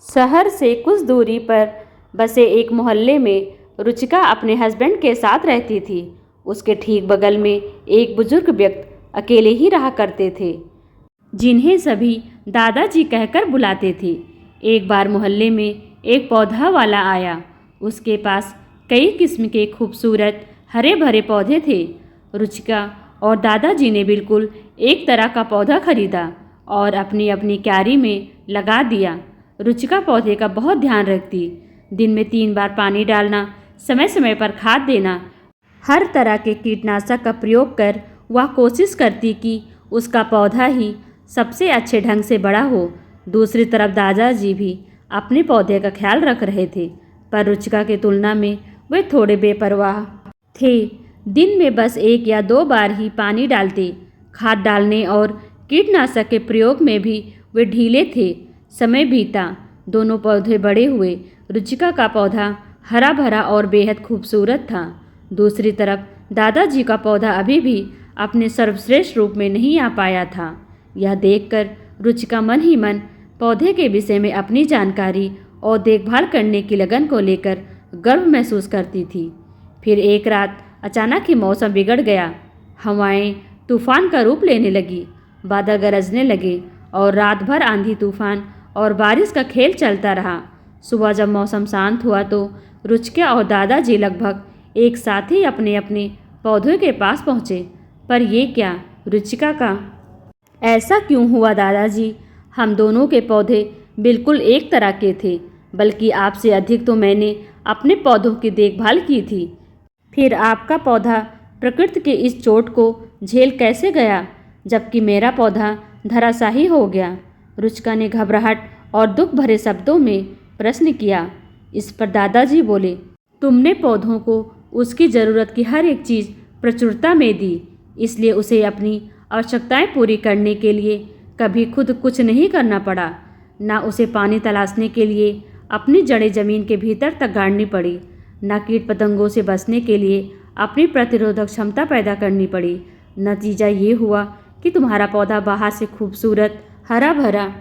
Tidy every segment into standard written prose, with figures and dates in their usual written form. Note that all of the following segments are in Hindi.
शहर से कुछ दूरी पर बसे एक मोहल्ले में रुचिका अपने हस्बैंड के साथ रहती थी। उसके ठीक बगल में एक बुजुर्ग व्यक्ति अकेले ही रहा करते थे, जिन्हें सभी दादाजी कहकर बुलाते थे। एक बार मोहल्ले में एक पौधा वाला आया। उसके पास कई किस्म के खूबसूरत हरे भरे पौधे थे। रुचिका और दादाजी ने बिल्कुल एक तरह का पौधा खरीदा और अपनी अपनी क्यारी में लगा दिया। रुचिका पौधे का बहुत ध्यान रखती। दिन में 3 बार पानी डालना, समय समय पर खाद देना, हर तरह के कीटनाशक का प्रयोग कर वह कोशिश करती कि उसका पौधा ही सबसे अच्छे ढंग से बड़ा हो। दूसरी तरफ दादाजी भी अपने पौधे का ख्याल रख रहे थे, पर रुचिका की तुलना में वे थोड़े बेपरवाह थे। दिन में बस 1 या 2 बार ही पानी डालते। खाद डालने और कीटनाशक के प्रयोग में भी वे ढीले थे। समय बीता, दोनों पौधे बड़े हुए। रुचिका का पौधा हरा भरा और बेहद खूबसूरत था। दूसरी तरफ दादाजी का पौधा अभी भी अपने सर्वश्रेष्ठ रूप में नहीं आ पाया था। यह देखकर रुचिका मन ही मन पौधे के विषय में अपनी जानकारी और देखभाल करने की लगन को लेकर गर्व महसूस करती थी। फिर एक रात अचानक ही मौसम बिगड़ गया। हवाएं तूफान का रूप लेने लगी, बादल गरजने लगे और रात भर आंधी तूफान और बारिश का खेल चलता रहा। सुबह जब मौसम शांत हुआ तो रुचिका और दादाजी लगभग एक साथ ही अपने अपने पौधों के पास पहुँचे। पर ये क्या रुचिका का, ऐसा क्यों हुआ दादाजी? हम दोनों के पौधे बिल्कुल एक तरह के थे, बल्कि आपसे अधिक तो मैंने अपने पौधों की देखभाल की थी। फिर आपका पौधा प्रकृति के इस चोट को झेल कैसे गया, जबकि मेरा पौधा धराशायी हो गया? रुचिका ने घबराहट और दुख भरे शब्दों में प्रश्न किया। इस पर दादाजी बोले, तुमने पौधों को उसकी ज़रूरत की हर एक चीज़ प्रचुरता में दी, इसलिए उसे अपनी आवश्यकताएं पूरी करने के लिए कभी खुद कुछ नहीं करना पड़ा। ना उसे पानी तलाशने के लिए अपनी जड़ें ज़मीन के भीतर तक गाड़नी पड़ी, ना कीट पतंगों से बचने के लिए अपनी प्रतिरोधक क्षमता पैदा करनी पड़ी। नतीजा ये हुआ कि तुम्हारा पौधा बाहर से खूबसूरत हरा भरा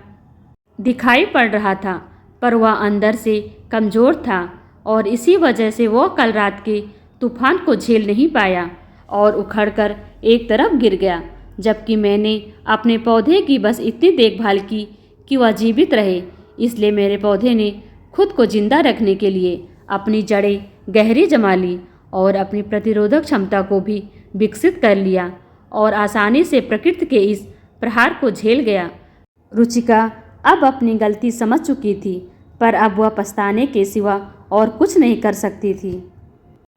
दिखाई पड़ रहा था, पर वह अंदर से कमज़ोर था और इसी वजह से वह कल रात के तूफान को झेल नहीं पाया और उखड़कर एक तरफ गिर गया। जबकि मैंने अपने पौधे की बस इतनी देखभाल की कि वह जीवित रहे। इसलिए मेरे पौधे ने खुद को जिंदा रखने के लिए अपनी जड़ें गहरी जमा ली और अपनी प्रतिरोधक क्षमता को भी विकसित कर लिया और आसानी से प्रकृति के इस प्रहार को झेल गया। रुचिका अब अपनी गलती समझ चुकी थी, पर अब वह पछताने के सिवा और कुछ नहीं कर सकती थी।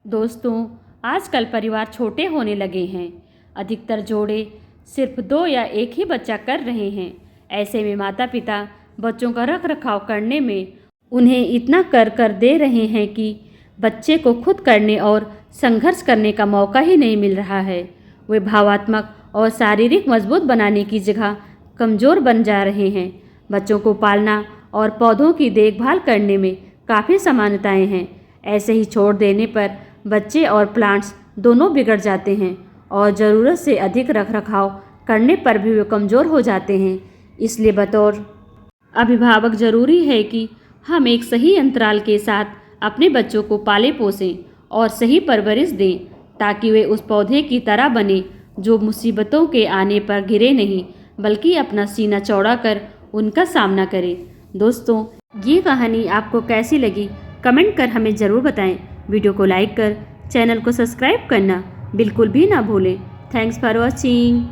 दोस्तों, आजकल परिवार छोटे होने लगे हैं। अधिकतर जोड़े सिर्फ 2 या 1 ही बच्चा कर रहे हैं। ऐसे में माता पिता बच्चों का रख रखाव करने में उन्हें इतना कर दे रहे हैं कि बच्चे को खुद करने और संघर्ष करने का मौका ही नहीं मिल रहा है। वे भावात्मक और शारीरिक मजबूत बनाने की जगह कमज़ोर बन जा रहे हैं। बच्चों को पालना और पौधों की देखभाल करने में काफ़ी समानताएं हैं। ऐसे ही छोड़ देने पर बच्चे और प्लांट्स दोनों बिगड़ जाते हैं और ज़रूरत से अधिक रखरखाव करने पर भी वे कमज़ोर हो जाते हैं। इसलिए बतौर अभिभावक ज़रूरी है कि हम एक सही अंतराल के साथ अपने बच्चों को पाले पोसें और सही परवरिश दें, ताकि वे उस पौधे की तरह बने जो मुसीबतों के आने पर गिरे नहीं, बल्कि अपना सीना चौड़ा कर उनका सामना करें। दोस्तों, ये कहानी आपको कैसी लगी कमेंट कर हमें ज़रूर बताएं। वीडियो को लाइक कर चैनल को सब्सक्राइब करना बिल्कुल भी ना भूलें। Thanks for watching.